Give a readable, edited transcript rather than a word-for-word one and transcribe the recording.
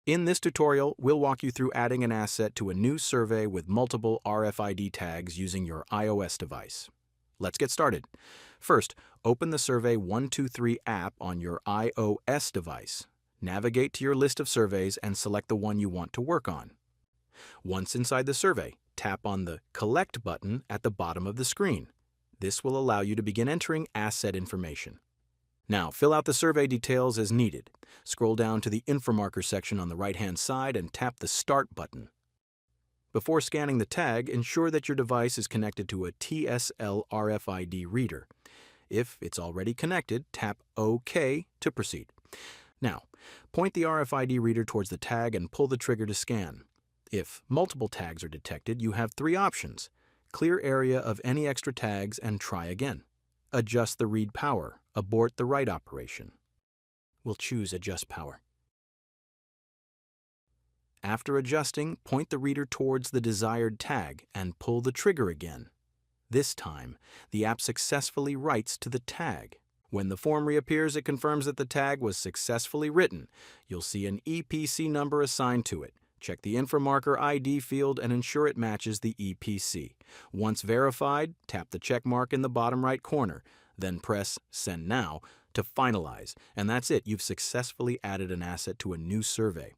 In this tutorial, we'll walk you through adding an asset to a new survey with multiple RFID tags using your iOS device. Let's get started. First, open the Survey123 app on your iOS device. Navigate to your list of surveys and select the one you want to work on. Once inside the survey, tap on the Collect button at the bottom of the screen. This will allow you to begin entering asset information. Now, fill out the survey details as needed. Scroll down to the InfraMarker section on the right-hand side and tap the Start button. Before scanning the tag, ensure that your device is connected to a TSL RFID reader. If it's already connected, tap OK to proceed. Now, point the RFID reader towards the tag and pull the trigger to scan. If multiple tags are detected, you have three options. Clear area of any extra tags and try again. Adjust the read power. Abort the write operation. We'll choose Adjust Power. After adjusting, point the reader towards the desired tag and pull the trigger again. This time, the app successfully writes to the tag. When the form reappears, it confirms that the tag was successfully written. You'll see an EPC number assigned to it. Check the InfraMarker ID field and ensure it matches the EPC. Once verified, tap the check mark in the bottom right corner. Then press Send Now to finalize. And that's it. You've successfully added an asset to a new survey.